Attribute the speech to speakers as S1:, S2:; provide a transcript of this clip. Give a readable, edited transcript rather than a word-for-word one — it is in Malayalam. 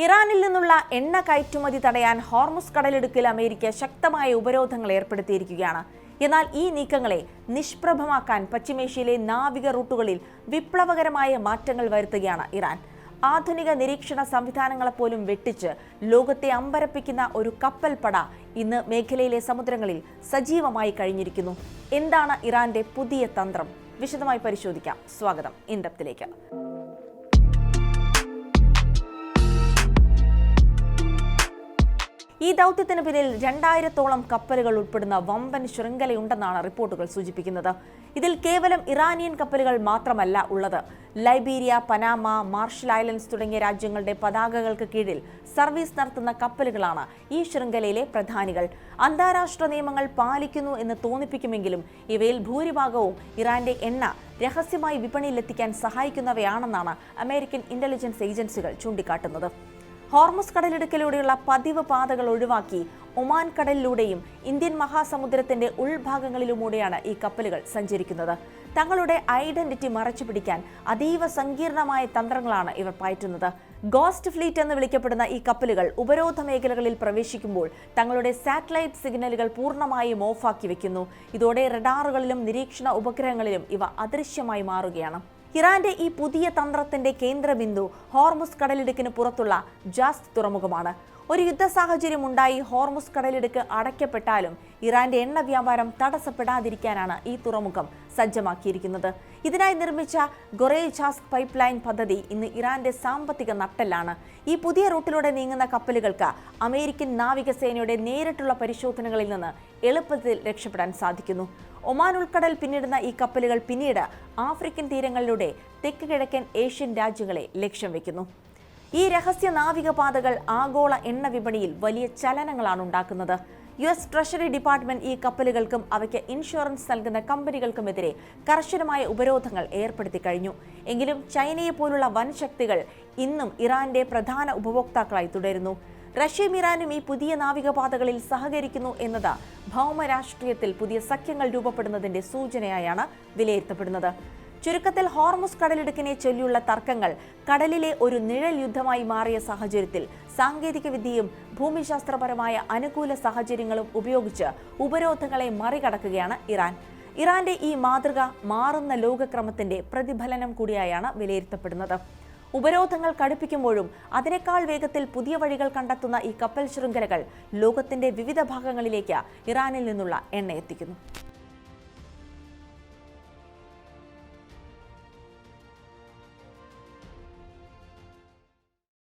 S1: ഇറാനിൽ നിന്നുള്ള എണ്ണ കയറ്റുമതി തടയാൻ ഹോർമുസ് കടലിടുക്കിൽ അമേരിക്ക ശക്തമായ ഉപരോധങ്ങൾ ഏർപ്പെടുത്തിയിരിക്കുകയാണ്. എന്നാൽ ഈ നീക്കങ്ങളെ നിഷ്പ്രഭമാക്കാൻ പശ്ചിമേഷ്യയിലെ നാവിക റൂട്ടുകളിൽ വിപ്ലവകരമായ മാറ്റങ്ങൾ വരുത്തുകയാണ് ഇറാൻ. ആധുനിക നിരീക്ഷണ സംവിധാനങ്ങളെപ്പോലും വെട്ടിച്ച് ലോകത്തെ അമ്പരപ്പിക്കുന്ന ഒരു കപ്പൽ പട ഇന്ന് മേഖലയിലെ സമുദ്രങ്ങളിൽ സജീവമായി കഴിഞ്ഞിരിക്കുന്നു. എന്താണ് ഇറാന്റെ പുതിയ തന്ത്രം? വിശദമായി പരിശോധിക്കാം. സ്വാഗതം ഇൻഡെപ്തിലേക്ക്. ഈ ദൗത്യത്തിന് പിന്നിൽ 2000-ഓളം കപ്പലുകൾ ഉൾപ്പെടുന്ന വമ്പൻ ശൃംഖലയുണ്ടെന്നാണ് റിപ്പോർട്ടുകൾ സൂചിപ്പിക്കുന്നത്. ഇതിൽ കേവലം ഇറാനിയൻ കപ്പലുകൾ മാത്രമല്ല ഉള്ളത്. ലൈബീരിയ, പനാമ, മാർഷൽ ഐലൻഡ്സ് തുടങ്ങിയ രാജ്യങ്ങളുടെ പതാകകൾക്ക് കീഴിൽ സർവീസ് നടത്തുന്ന കപ്പലുകളാണ് ഈ ശൃംഖലയിലെ പ്രധാനികൾ. അന്താരാഷ്ട്ര നിയമങ്ങൾ പാലിക്കുന്നു എന്ന് തോന്നിപ്പിക്കുമെങ്കിലും ഇവയിൽ ഭൂരിഭാഗവും ഇറാന്റെ എണ്ണ രഹസ്യമായി വിപണിയിലെത്തിക്കാൻ സഹായിക്കുന്നവയാണെന്നാണ് അമേരിക്കൻ ഇന്റലിജൻസ് ഏജൻസികൾ ചൂണ്ടിക്കാട്ടുന്നത്. ഹോർമുസ് കടലിടുക്കിലൂടെയുള്ള പതിവ് പാതകൾ ഒഴിവാക്കി ഒമാൻ കടലിലൂടെയും ഇന്ത്യൻ മഹാസമുദ്രത്തിന്റെ ഉൾഭാഗങ്ങളിലുമൂടെയാണ് ഈ കപ്പലുകൾ സഞ്ചരിക്കുന്നത്. തങ്ങളുടെ ഐഡന്റിറ്റി മറച്ചുപിടിക്കാൻ അതീവ സങ്കീർണമായ തന്ത്രങ്ങളാണ് ഇവർ പയറ്റുന്നത്. ഗോസ്റ്റ് ഫ്ലീറ്റ് എന്ന് വിളിക്കപ്പെടുന്ന ഈ കപ്പലുകൾ ഉപരോധ മേഖലകളിൽ പ്രവേശിക്കുമ്പോൾ തങ്ങളുടെ സാറ്റലൈറ്റ് സിഗ്നലുകൾ പൂർണ്ണമായും ഓഫാക്കി വെക്കുന്നു. ഇതോടെ റഡാറുകളിലും നിരീക്ഷണ ഉപഗ്രഹങ്ങളിലും ഇവ അദൃശ്യമായി മാറുകയാണ്. ഇറാന്റെ ഈ പുതിയ തന്ത്രത്തിന്റെ കേന്ദ്രബിന്ദു ഹോർമുസ് കടലിടുക്കിന് പുറത്തുള്ള ജാസ്ത് തുറമുഖമാണ്. ഒരു യുദ്ധ സാഹചര്യം ഉണ്ടായി ഹോർമുസ് കടലിടുക്ക് അടയ്ക്കപ്പെട്ടാലും ഇറാന്റെ എണ്ണ വ്യാപാരം തടസ്സപ്പെടാതിരിക്കാനാണ് ഈ തുറമുഖം സജ്ജമാക്കിയിരിക്കുന്നത്. ഇതിനായി നിർമ്മിച്ച ഗൊറേജാസ്ക് പൈപ്പ് ലൈൻ പദ്ധതി ഇന്ന് ഇറാന്റെ സാമ്പത്തിക നട്ടെല്ലാണ്. ഈ പുതിയ റൂട്ടിലൂടെ നീങ്ങുന്ന കപ്പലുകൾക്ക് അമേരിക്കൻ നാവികസേനയുടെ നേരിട്ടുള്ള പരിശോധനകളിൽ നിന്ന് എളുപ്പത്തിൽ രക്ഷപ്പെടാൻ സാധിക്കുന്നു. ഒമാൻ ഉൾക്കടൽ പിന്നിടുന്ന ഈ കപ്പലുകൾ പിന്നീട് ആഫ്രിക്കൻ തീരങ്ങളിലൂടെ തെക്ക് കിഴക്കൻ ഏഷ്യൻ രാജ്യങ്ങളെ ലക്ഷ്യം വെക്കുന്നു. ഈ രഹസ്യ നാവികപാതകൾ ആഗോള എണ്ണ വിപണിയിൽ വലിയ ചലനങ്ങളാണ് ഉണ്ടാക്കുന്നത്. US ട്രഷറി ഡിപ്പാർട്ട്മെന്റ് ഈ കപ്പലുകൾക്കും അവയ്ക്ക് ഇൻഷുറൻസ് നൽകുന്ന കമ്പനികൾക്കുമെതിരെ കർശനമായ ഉപരോധങ്ങൾ ഏർപ്പെടുത്തി കഴിഞ്ഞു. എങ്കിലും ചൈനയെ പോലുള്ള വൻ ശക്തികൾ ഇന്നും ഇറാന്റെ പ്രധാന ഉപഭോക്താക്കളായി തുടരുന്നു. റഷ്യയും ഇറാനും ഈ പുതിയ നാവികപാതകളിൽ സഹകരിക്കുന്നു എന്നത് ഭൗമരാഷ്ട്രീയത്തിൽ പുതിയ സഖ്യങ്ങൾ രൂപപ്പെടുന്നതിന്റെ സൂചനയായാണ് വിലയിരുത്തപ്പെടുന്നത്. ചുരുക്കത്തിൽ ഹോർമുസ് കടലിടുക്കിനെ ചൊല്ലിയുള്ള തർക്കങ്ങൾ കടലിലെ ഒരു നിഴൽ യുദ്ധമായി മാറിയ സാഹചര്യത്തിൽ സാങ്കേതികവിദ്യയും ഭൂമിശാസ്ത്രപരമായ അനുകൂല സാഹചര്യങ്ങളും ഉപയോഗിച്ച് ഉപരോധങ്ങളെ മറികടക്കുകയാണ് ഇറാൻ. ഇറാന്റെ ഈ മാതൃക മാറുന്ന ലോകക്രമത്തിന്റെ പ്രതിഫലനം കൂടിയായാണ് വിലയിരുത്തപ്പെടുന്നത്. ഉപരോധങ്ങൾ കടുപ്പിക്കുമ്പോഴും അതിനേക്കാൾ വേഗത്തിൽ പുതിയ വഴികൾ കണ്ടെത്തുന്ന ഈ കപ്പൽ ശൃംഖലകൾ ലോകത്തിന്റെ വിവിധ ഭാഗങ്ങളിലേക്ക് ഇറാനിൽ നിന്നുള്ള എണ്ണ എത്തിക്കുന്നു.